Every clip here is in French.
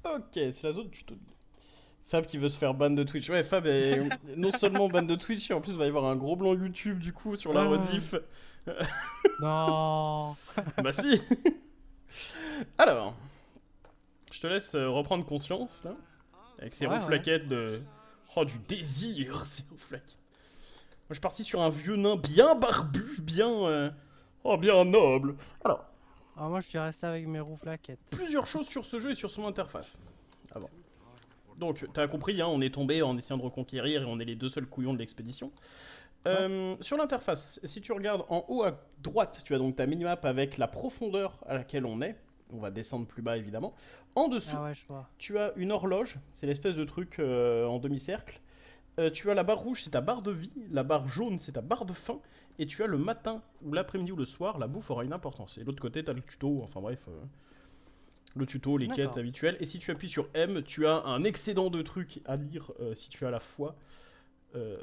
Ok, c'est la zone tuto. Fab qui veut se faire ban de Twitch. Ouais, Fab est non seulement ban de Twitch, et en plus il va y avoir un gros blanc YouTube du coup sur la Ah, rediff. non. Bah si. Alors, je te laisse reprendre conscience là, avec ces Ouais, ouais. rouflaquettes de... Oh, du désir, ces rouflaquettes. Moi je suis parti sur un vieux nain bien barbu, bien... Oh, bien noble. Alors, Ah, moi, je suis resté avec mes roues flaquettes. plusieurs choses sur ce jeu et sur son interface. Avant. Donc, t'as compris, hein, on est tombé en essayant de reconquérir et on est les deux seuls couillons de l'expédition. Ouais. Sur l'interface, si tu regardes en haut à droite, tu as donc ta minimap avec la profondeur à laquelle on est. On va descendre plus bas évidemment. En dessous, Ah ouais, je vois. tu as une horloge, c'est l'espèce de truc en demi-cercle. Tu as la barre rouge, c'est ta barre de vie. La barre jaune, c'est ta barre de faim. Et tu as le matin, ou l'après-midi, ou le soir, la bouffe aura une importance. Et de l'autre côté, tu as le tuto, enfin bref, le tuto, les quêtes D'accord. habituelles. Et si tu appuies sur M, tu as un excédent de trucs à lire si tu as la foi. Euh,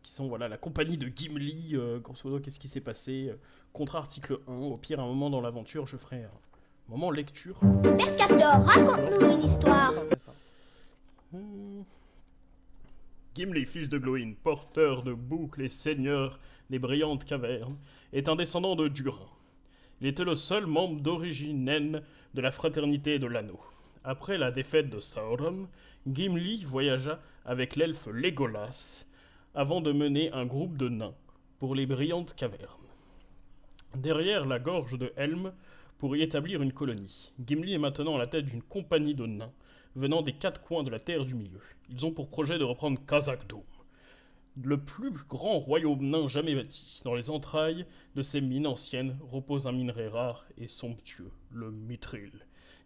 qui sont voilà la compagnie de Gimli, grosso modo, qu'est-ce qui s'est passé, contre-article 1. Au pire, un moment dans l'aventure, je ferai un moment lecture. Mercator, raconte-nous une histoire. D'accord. Hmm. Gimli, fils de Glóin, porteur de boucles et seigneur des brillantes cavernes, est un descendant de Durin. Il était le seul membre d'origine naine de la fraternité de l'anneau. Après la défaite de Sauron, Gimli voyagea avec l'elfe Legolas avant de mener un groupe de nains pour les brillantes cavernes. Derrière la gorge de Helm pour y établir une colonie. Gimli est maintenant à la tête d'une compagnie de nains venant des quatre coins de la Terre du Milieu. Ils ont pour projet de reprendre Khazad-dûm, le plus grand royaume nain jamais bâti. Dans les entrailles de ces mines anciennes repose un minerai rare et somptueux, le mithril.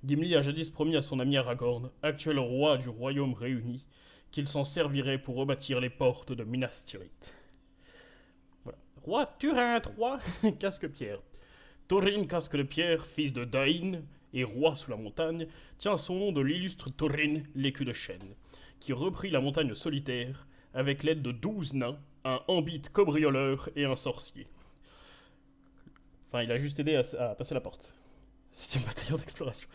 Gimli a jadis promis à son ami Aragorn, actuel roi du royaume réuni, qu'il s'en servirait pour rebâtir les portes de Minas Tirith. Voilà. Roi Turin III, casque-pierre. Thorin Casque de Pierre, fils de Dain et roi sous la montagne, tient son nom de l'illustre Thorin, l'écu de chêne, qui reprit la montagne solitaire avec l'aide de 12 nains, un ambite cambrioleur et un sorcier. Enfin, il a juste aidé à passer la porte. C'est une bataillon d'exploration.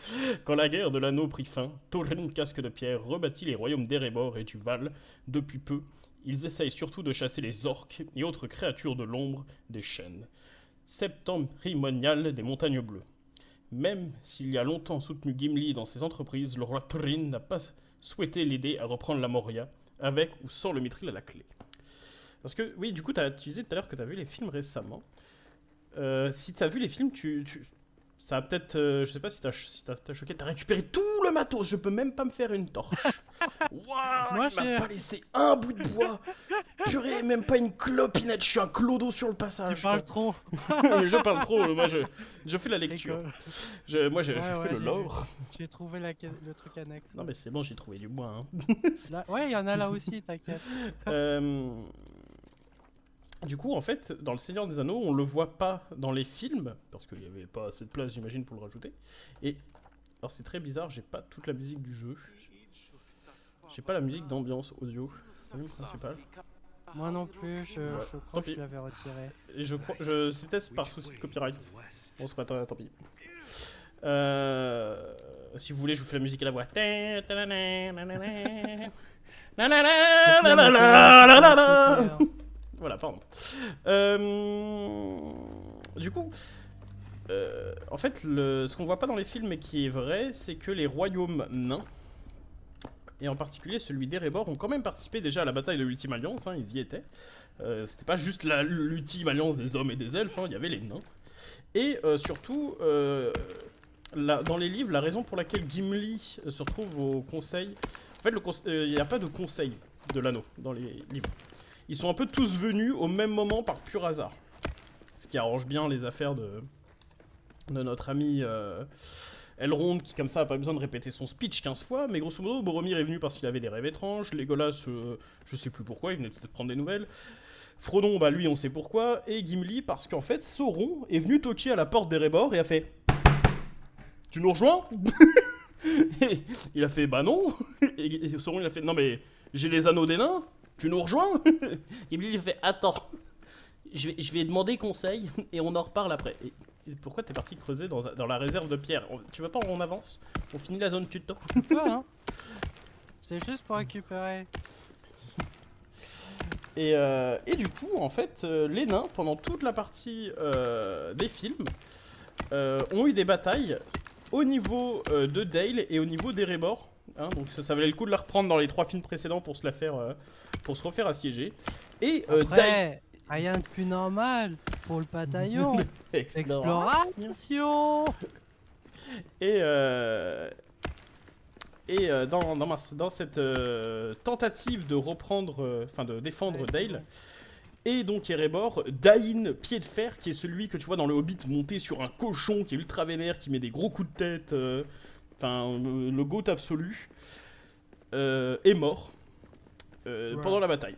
Quand la guerre de l'anneau prit fin, Thorin Casque de Pierre rebâtit les royaumes d'Erebor et du Val. Depuis peu, ils essayent surtout de chasser les orques et autres créatures de l'ombre des chênes. Septembrimonial des montagnes bleues. Même s'il a longtemps soutenu Gimli dans ses entreprises, le roi Thorin n'a pas souhaité l'aider à reprendre la Moria, avec ou sans le mithril à la clé. Parce que, oui, du coup, tu disais tout à l'heure que tu as vu les films récemment. Si tu as vu les films, ça a peut-être, je sais pas si t'as choqué, t'as récupéré tout le matos, je peux même pas me faire une torche. Waouh, Moi, il m'a j'ai. pas laissé un bout de bois. Purée, même pas une clopinette, je suis un clodo sur le Tu passage, parles quoi. trop. Mais je parle trop, moi je fais la Je lecture. rigole. Moi j'ai Ouais, fait ouais, le j'ai vu. lore. J'ai trouvé le truc annexe. Non Ouais, mais c'est bon, j'ai trouvé du bois. Hein. là... ouais, il y en a là aussi, t'inquiète. Euh, Du coup, en fait, dans Le Seigneur des Anneaux, on le voit pas dans les films, parce qu'il n'y avait pas assez de place, j'imagine, pour le rajouter. Et, alors c'est très bizarre, j'ai pas toute la musique du jeu. J'ai pas la musique d'ambiance audio, c'est le principal. Moi non plus, je Tant crois que pis. je l'avais retiré. Et c'est peut-être par souci de copyright. Bon, c'est pas tant pis. Si vous voulez, je vous fais la musique à la voix. Coupe-le, Mathéo, coupe-le. Voilà, pardon. Du coup, en fait, ce qu'on voit pas dans les films mais qui est vrai, c'est que les royaumes nains, et en particulier celui d'Erebor, ont quand même participé déjà à la bataille de l'Ultime Alliance, hein, ils y étaient. C'était pas juste l'Ultime Alliance des hommes et des elfes, hein, il y avait les nains. Et surtout, dans les livres, la raison pour laquelle Gimli se retrouve au conseil... En fait, il n'y a pas de conseil de l'anneau dans les livres. Ils sont un peu tous venus au même moment par pur hasard. Ce qui arrange bien les affaires de notre ami Elrond, qui comme ça a pas besoin de répéter son speech 15 fois, mais grosso modo, Boromir est venu parce qu'il avait des rêves étranges, Legolas, je sais plus pourquoi, il venait peut-être prendre des nouvelles, Frodon, bah lui on sait pourquoi, et Gimli parce qu'en fait, Sauron est venu toquer à la porte d'Erebor et a fait « Tu nous rejoins ?» Et il a fait « Bah non !» Et Sauron il a fait « Non mais j'ai les anneaux des nains, tu nous rejoins ?» Gimli il a fait « Attends !» je vais demander conseil et on en reparle après. Et pourquoi t'es parti creuser dans la réserve de pierre? Tu veux pas on avance? On finit la zone tuto. Ouais, hein. C'est juste pour récupérer. Et du coup, en fait, les nains, pendant toute la partie des films, ont eu des batailles au niveau de Dale et au niveau d'Erebor. Hein, donc ça valait le coup de la reprendre dans les 3 films précédents pour se la faire, pour se refaire assiéger. Et Dale... Après, rien de plus normal pour le bataillon. Exploration. Dans cette tentative de reprendre, enfin de défendre Dale, et donc Erebor, Dain, pied de fer, qui est celui que tu vois dans le Hobbit monté sur un cochon qui est ultra vénère, qui met des gros coups de tête, enfin le GOAT absolu, est mort pendant la bataille.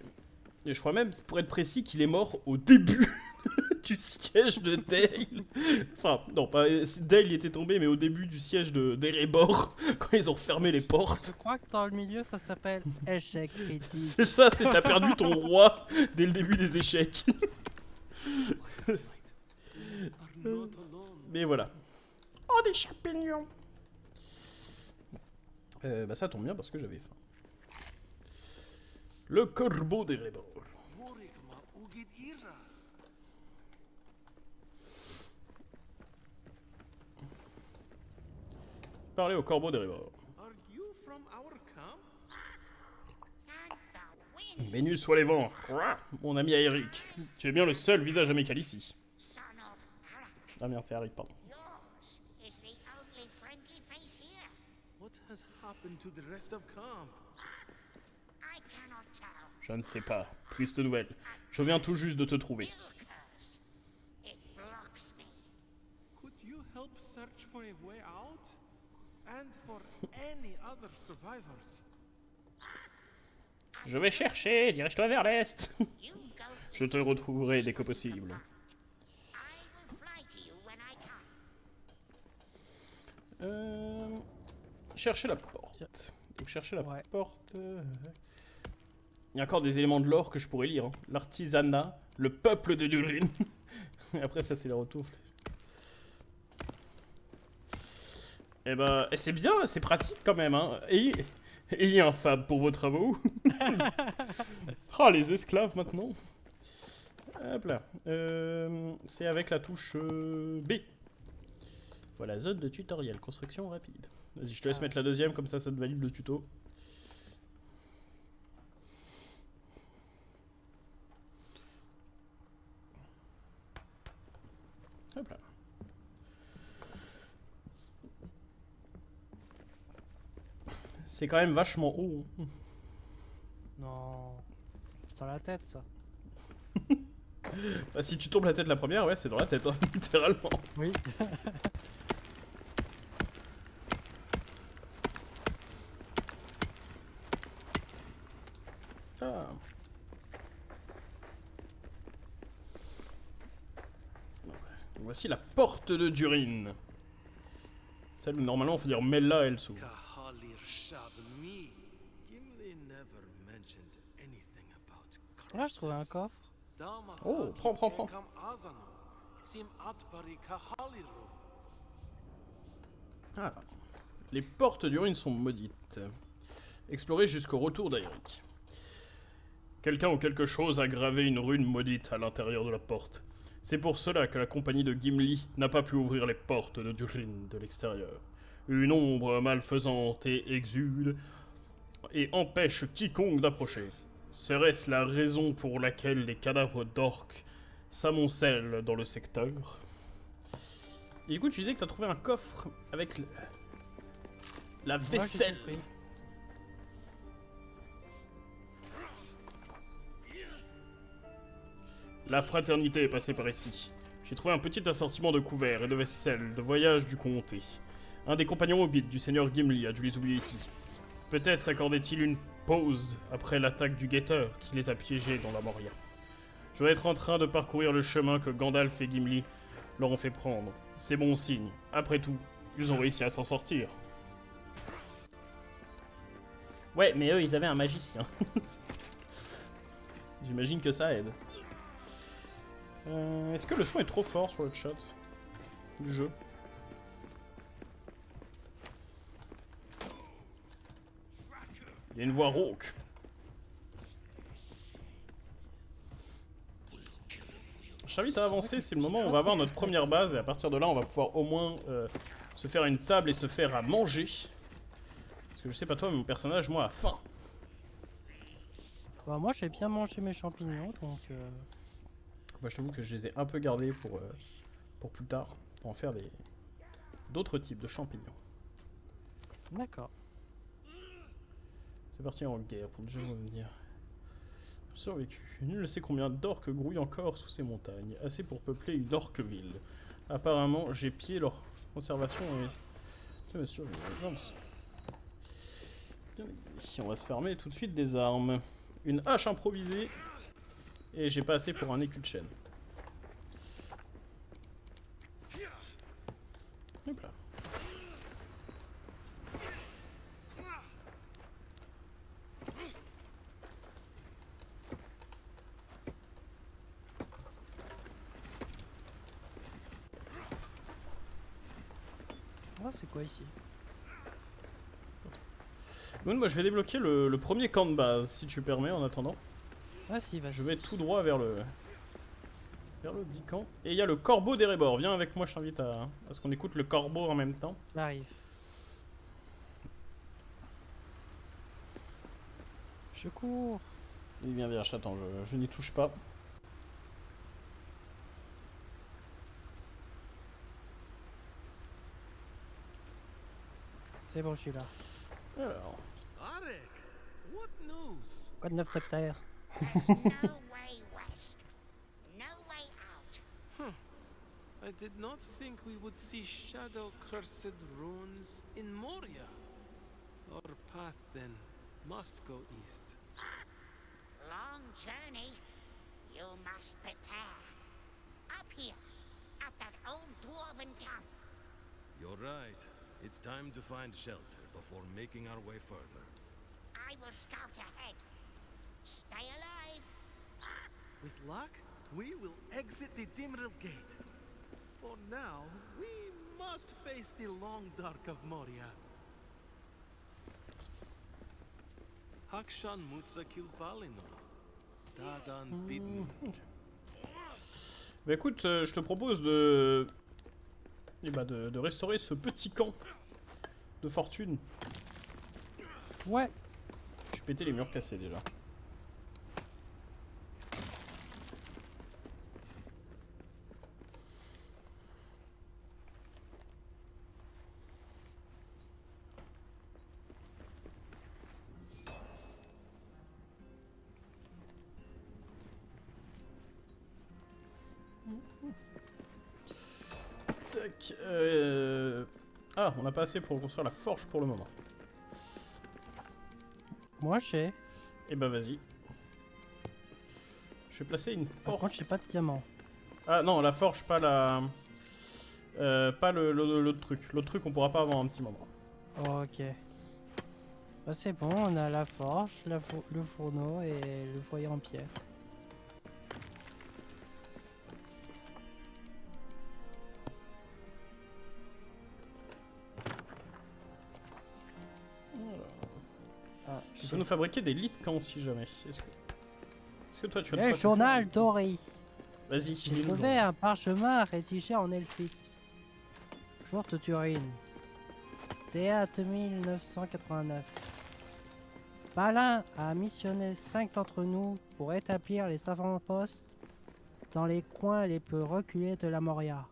Et je crois même, pour être précis, qu'il est mort au début du siège de Dale. Enfin, non, pas Dale y était tombé, mais au début du siège d'Erebor, quand ils ont fermé les portes. Je crois que dans le milieu, ça s'appelle échec critique. C'est ça, c'est t'as perdu ton roi dès le début des échecs. Mais voilà. Oh, des champignons. Bah ça tombe bien parce que j'avais faim. Le corbeau d'Erebor. Parler au corbeau d'Erebor. Bénus soient les vents. Mon ami Aeric, tu es bien le seul visage amical ici. Ah merde, c'est Aeric, pardon. Je ne sais pas. Triste nouvelle. Je viens tout juste de te trouver. Je vais chercher, dirige-toi vers l'est. Je te retrouverai dès que possible. Chercher la porte. Donc chercher la porte. Il y a encore des éléments de lore que je pourrais lire. Hein. L'artisanat, le peuple de Durin. Après ça c'est le retour. Eh ben, c'est bien, c'est pratique quand même. Hein. Ayez un fab pour vos travaux. Oh, les esclaves maintenant. Hop là. C'est avec la touche B. Voilà, zone de tutoriel, construction rapide. Vas-y, je te laisse mettre la deuxième, comme ça te valide le tuto. Hop là. C'est quand même vachement haut. Non. C'est dans la tête, ça. Bah, si tu tombes la tête la première, ouais, c'est dans la tête, hein, littéralement. Oui. Ah. Voici la porte de Durin. Celle où normalement on faut dire Mella, elle s'ouvre. Là, je trouvais un coffre. Oh, prends. Ah. Les portes d'Urin sont maudites. Explorez jusqu'au retour d'Aeric. Quelqu'un ou quelque chose a gravé une rune maudite à l'intérieur de la porte. C'est pour cela que la compagnie de Gimli n'a pas pu ouvrir les portes de Durin de l'extérieur. Une ombre malfaisante et exude et empêche quiconque d'approcher. Serait-ce la raison pour laquelle les cadavres d'orques s'amoncellent dans le secteur? Et du coup, tu disais que tu as trouvé un coffre avec la vaisselle. Ouais, La fraternité est passée par ici. J'ai trouvé un petit assortiment de couverts et de vaisselle de voyage du comté. Un des compagnons hobbits du seigneur Gimli a dû les oublier ici. Peut-être s'accordait-il une pause après l'attaque du guetteur qui les a piégés dans la Moria. Je vais être en train de parcourir le chemin que Gandalf et Gimli leur ont fait prendre. C'est bon signe. Après tout, ils ont réussi à s'en sortir. Ouais, mais eux, ils avaient un magicien. J'imagine que ça aide. Est-ce que le son est trop fort sur le chat du jeu? Il y a une voix rauque. Je t'invite à avancer, c'est le moment où on va avoir notre première base et à partir de là on va pouvoir au moins se faire une table et se faire à manger. Parce que je sais pas toi mais mon personnage moi a faim. Bah, moi j'ai bien mangé mes champignons donc. Bah, je t'avoue que je les ai un peu gardés pour plus tard, pour en faire d'autres types de champignons. D'accord. C'est parti en guerre pour déjà revenir. Survécu. Nul ne sait combien d'orques grouillent encore sous ces montagnes, assez pour peupler une orque-ville. Apparemment, j'ai pillé leur conservation et... Bien sûr, on va se farmer tout de suite des armes. Une hache improvisée. Et j'ai pas assez pour un écu de chêne. Hop là. Oh, c'est quoi ici? Moi je vais débloquer le premier camp de base, si tu permets, en attendant. Ah si, vas-y. Je vais tout droit vers le dit camp. Et il y a le corbeau d'Erebor. Viens avec moi, je t'invite à ce qu'on écoute le corbeau en même temps. J'arrive. Je cours. Il vient vers, j'attends, je n'y touche pas. C'est bon, je suis là. Alors, Arek, what news? Quoi de neuf, Docteur? There's no way west. No way out. I did not think we would see shadow-cursed ruins in Moria. Our path, then, must go east. Long journey. You must prepare. Up here, at that old dwarven camp. You're right. It's time to find shelter before making our way further. I will scout ahead. Stay alive. With luck, we will exit the Dimril Gate. For now, we must face the long dark of Moria. Hakshan Mutsa Kilbalino. Dadan Bidnu. bah écoute, je te propose de restaurer ce petit camp de fortune. Ouais. Je vais péter les murs cassés déjà. Tac. Ah, on n'a pas assez pour construire la forge pour le moment. Moi j'ai. Et bah vas-y. Je vais placer une Par porte. contre, j'ai pas de diamant. Ah non, la forge, pas la... pas l'autre truc. L'autre truc, on pourra pas avant un petit moment. Ok. Bah c'est bon, on a la forge, le fourneau et le foyer en pierre. Ah, il faut nous fabriquer des lits de camp si jamais. Est-ce que toi tu as de Le quoi te journal faire doré. Vas-y, J'ai lis-nous le trouvé journal. un parchemin rédigé en elfique. Jour de Turine. Théâtre 1989. Balin a missionné 5 d'entre nous pour établir les avant-postes dans les coins les plus reculés de la Moria.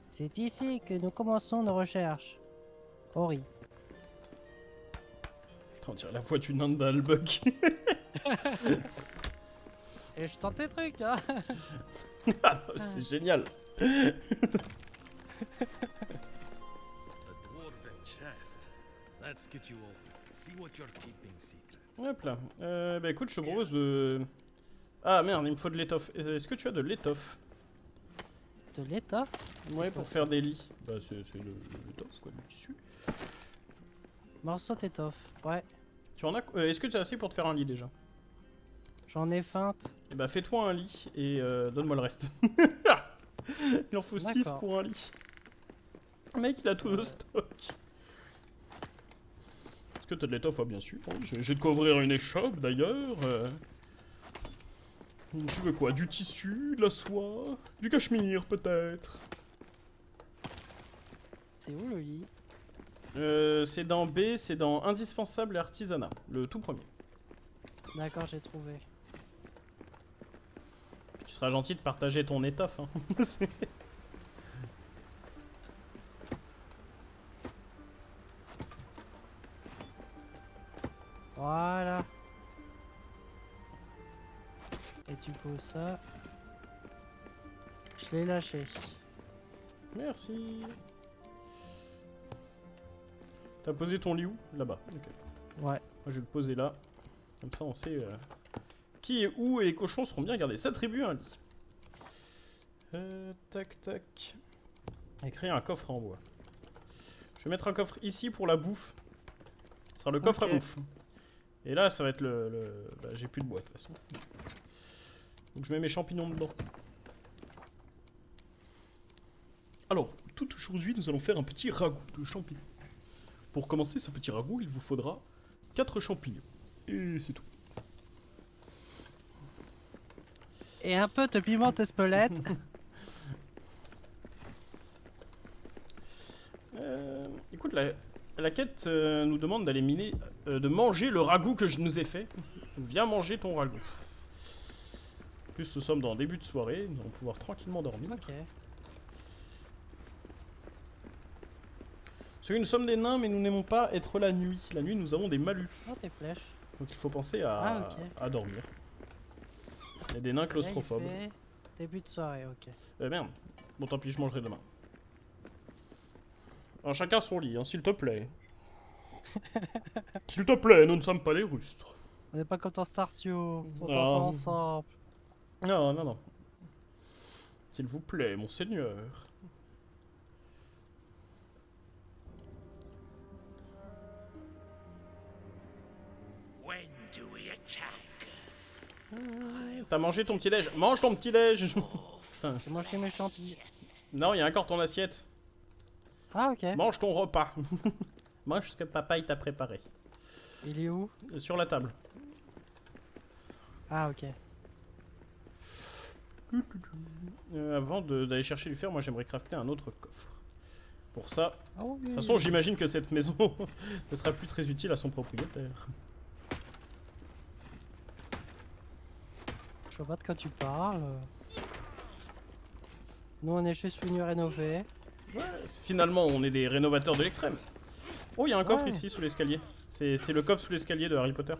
C'est ici que nous commençons nos recherches. Ori. Attends, on dirait la voix du nain de Baalbek. Et je tente des trucs, hein. Ah, c'est génial. A dwarven chest. Let's get you open. See what you're keeping secret. Hop là. Bah écoute, je te propose de... Ah merde, il me faut de l'étoffe. Est-ce que tu as de l'étoffe? De l'étoffe. Ouais, pour faire des lits. Bah c'est l'étoffe, quoi, du tissu. Morceau d'étoffe. Ouais. Tu en as... Est-ce que tu as assez pour te faire un lit déjà? J'en ai feinte. Et bah fais-toi un lit et donne-moi le reste. Il en faut 6 D'accord. pour un lit. Le mec il a tout de stock. Est-ce que t'as de l'étoffe? Ah, bien sûr. J'ai de quoi ouvrir une échoppe d'ailleurs. Tu veux quoi? Du tissu, de la soie, du cachemire peut-être? C'est où le lit? C'est dans B, c'est dans indispensable et artisanat, le tout premier. D'accord, j'ai trouvé. Tu seras gentil de partager ton étoffe. Hein. Voilà. Et tu poses ça. Je l'ai lâché. Merci. T'as posé ton lit où? Là-bas. Ok. Ouais. Moi je vais le poser là. Comme ça on sait qui est où et les cochons seront bien gardés. S'attribue un lit. Tac tac. Et créer un coffre en bois. Je vais mettre un coffre ici pour la bouffe. Ce sera le coffre à Ok. bouffe. Et là ça va être Bah, j'ai plus de bois de toute façon. Donc je mets mes champignons dedans. Alors, tout aujourd'hui nous allons faire un petit ragoût de champignons. Pour commencer ce petit ragoût, il vous faudra 4 champignons. Et c'est tout. Et un peu de piment espelette. Écoute, la quête nous demande d'aller miner, de manger le ragoût que je nous ai fait. Viens manger ton ragoût. En plus, nous sommes dans le début de soirée, nous allons pouvoir tranquillement dormir. Ok. Parce que nous sommes des nains, mais nous n'aimons pas être la nuit. La nuit, nous avons des malus. Oh, tes flèches. Donc il faut penser à, Ah, ok. à dormir. Il y a des nains claustrophobes. Là, il fait début de soirée, ok. Merde. Bon, tant pis, je mangerai demain. Alors, chacun son lit, hein, s'il te plaît. S'il te plaît, nous ne sommes pas des rustres. On n'est pas comme dans Startio. On Non. dort pas ensemble. Non, non, non. S'il vous plaît, monseigneur. When do we attack? T'as mangé ton petit-déj? Mange ton petit-déj. J'ai mangé mes champignons. Non, il y a encore ton assiette. Ah, ok. Mange ton repas. Mange ce que papa il t'a préparé. Il est où? Sur la table. Ah, ok. Avant d'aller chercher du fer, moi j'aimerais crafter un autre coffre. Pour ça, Ah, oui, de toute façon j'imagine que cette maison ne sera plus très utile à son propriétaire. Je vois pas de quoi tu parles. Nous, on est juste venus rénover. Finalement, on est des rénovateurs de l'extrême. Oh, il y a un coffre Ouais. ici sous l'escalier. C'est le coffre sous l'escalier de Harry Potter.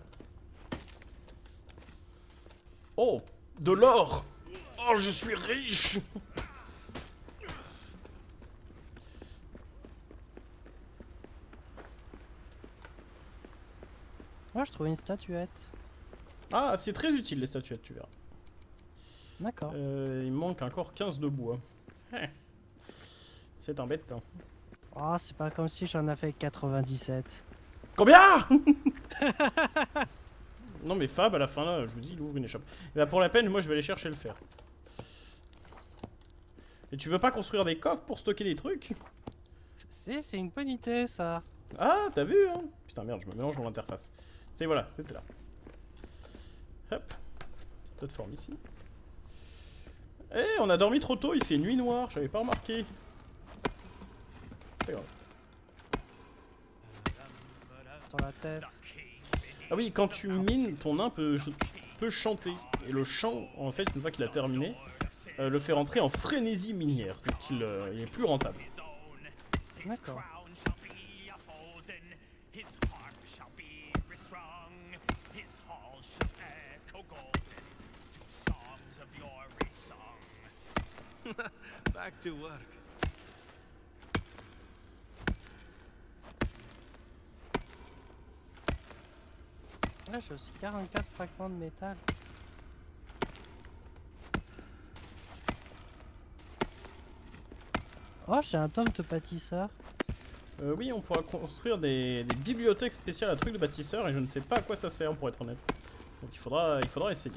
Oh, de l'or! Oh, je suis riche! Moi, je trouve une statuette. Ah, c'est très utile les statuettes, tu verras. D'accord. Il me manque encore 15 de bois. Eh. C'est embêtant. Oh, c'est pas comme si j'en avais 97. Combien? Non mais Fab, à la fin là, je vous dis, il ouvre une échoppe. Et bah pour la peine, moi je vais aller chercher le fer. Et tu veux pas construire des coffres pour stocker des trucs? C'est une bonne idée, ça. Ah, t'as vu hein? Putain merde, je me mélange dans l'interface. C'est voilà, c'était là. Hop. Cette plateforme ici. Eh, on a dormi trop tôt, il fait nuit noire, j'avais pas remarqué. C'est grave. Dans la tête. Ah oui, quand tu mines, ton nain peut chanter. Et le chant, en fait, une fois qu'il a terminé, le fait rentrer en frénésie minière. Donc il est plus rentable. D'accord. Back to work. Là, j'ai aussi 44 fragments de métal. Oh, j'ai un tome de bâtisseur. Oui, on pourra construire des bibliothèques spéciales à trucs de bâtisseurs et je ne sais pas à quoi ça sert pour être honnête. Donc il faudra essayer.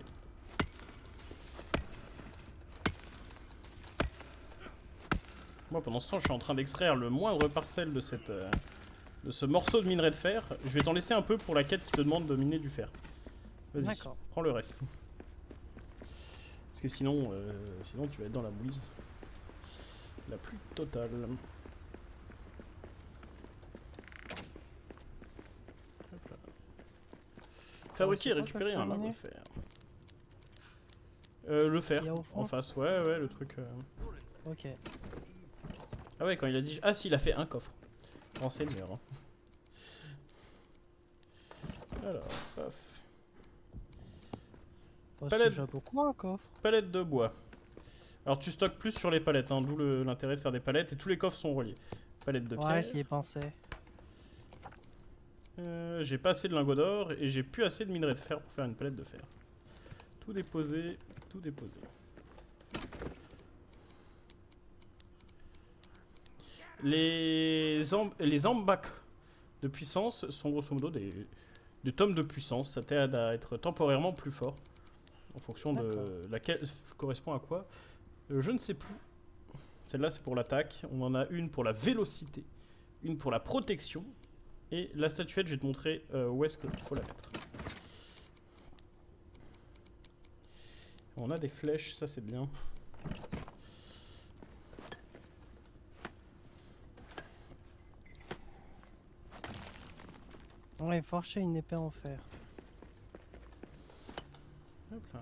Moi, pendant ce temps, je suis en train d'extraire le moindre parcelle de cette, de ce morceau de minerai de fer. Je vais t'en laisser un peu pour la quête qui te demande de miner du fer. Vas-y, D'accord. prends le reste. Parce que sinon, sinon tu vas être dans la mouise. La plus totale. Hop là. Fabriquer et c'est quoi que récupérer je un peux lingot de miner fer. Le fer, Il y a au fond en face, ouais, le truc. Ok. Ah ouais, quand il a dit... Ah si, il a fait un coffre. Renseigneur. Hein. Alors, paf. Bah, Palette. c'est déjà beaucoup un coffre. Palette de bois. Alors tu stockes plus sur les palettes, hein, d'où l'intérêt de faire des palettes, et tous les coffres sont reliés. Palette de Ouais, pierre. j'y ai pensé. J'ai pas assez de lingots d'or, et j'ai plus assez de minerai de fer pour faire une palette de fer. Tout déposé, tout déposé. Les ambacs de puissance sont grosso modo des tomes de puissance. Ça t'aide à être temporairement plus fort. En fonction de laquelle correspond à quoi. Je ne sais plus. Celle-là c'est pour l'attaque. On en a une pour la vélocité. Une pour la protection. Et la statuette, je vais te montrer où est-ce qu'il faut la mettre. On a des flèches, ça c'est bien. Ouais, forger une épée en fer. Hop là.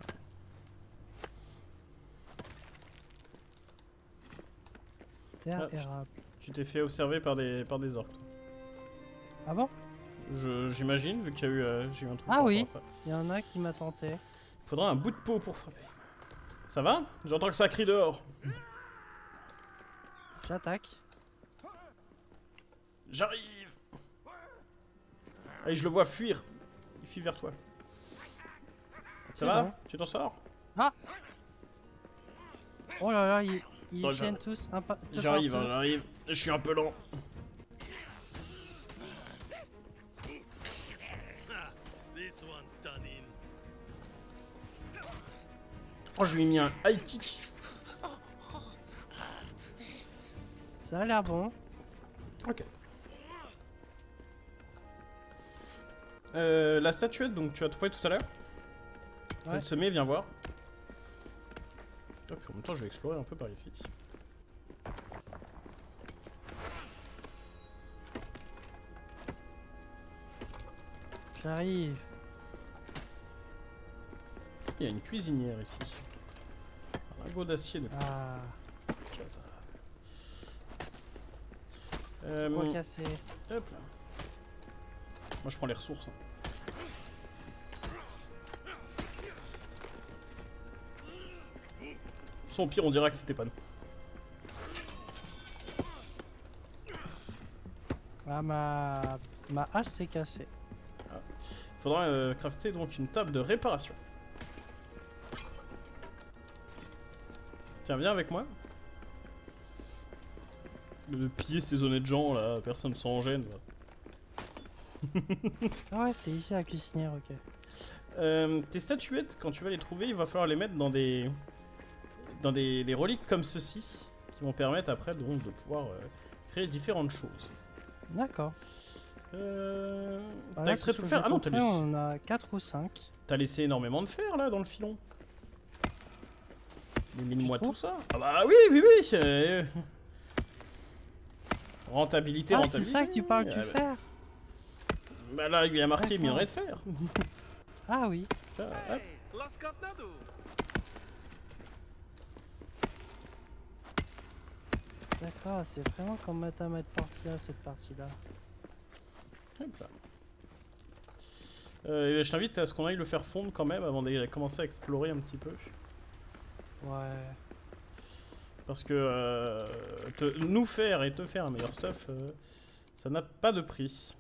Terre Ah, érable. Tu t'es fait observer par des orques. Toi. Ah bon? J'imagine, vu qu'il y a eu, j'ai eu un truc Ah par oui. rapport à ça. Il y en a qui m'a tenté. Il faudra un bout de peau pour frapper. Ça va? J'entends que ça crie dehors. J'attaque. J'arrive! Allez, je le vois fuir. Il fuit vers toi. Ça C'est va? bon. Tu t'en sors? Oh là là, ils Oh, viennent tous un pas. J'arrive, hein, j'arrive. Je suis un peu lent. This one's done in. Oh, je lui ai mis un high kick. Ça a l'air bon. Ok. La statuette, donc tu as trouvé tout à l'heure. Ouais. Elle se met, viens voir. Hop, en même temps, je vais explorer un peu par ici. J'arrive. Il y a une cuisinière ici. Un lingot d'acier de Ah, casa. quoi casser. Hop là. Moi je prends les ressources. Hein. Sans pire, on dira que c'était pas nous. Ah, ma hache s'est cassée. Faudra crafter donc une table de réparation. Tiens, viens avec moi. De piller ces honnêtes gens là, personne s'en gêne. Là. Ah ouais, c'est ici la cuisinière, ok. Tes statuettes, quand tu vas les trouver, il va falloir les mettre dans des reliques comme ceci, qui vont permettre après donc de pouvoir créer différentes choses. D'accord. T'as extrait tout le fer? Ah non, t'as laissé... On a 4 ou 5. T'as laissé énormément de fer là dans le filon. Élimine-moi Tu tout trouves ça. Ah bah oui. Rentabilité, Ah, c'est rentabilité. ça que tu parles du bah, fer? bah là, il y a marqué D'accord. minerai de fer. Ah oui. Ça, hop. Hey, Las Carnado. D'accord, c'est vraiment comme Matamath Portia cette partie-là. Hop là. Je t'invite à ce qu'on aille le faire fondre quand même avant d'aller commencer à explorer un petit peu. Ouais. Parce que nous faire et te faire un meilleur stuff, ça n'a pas de prix.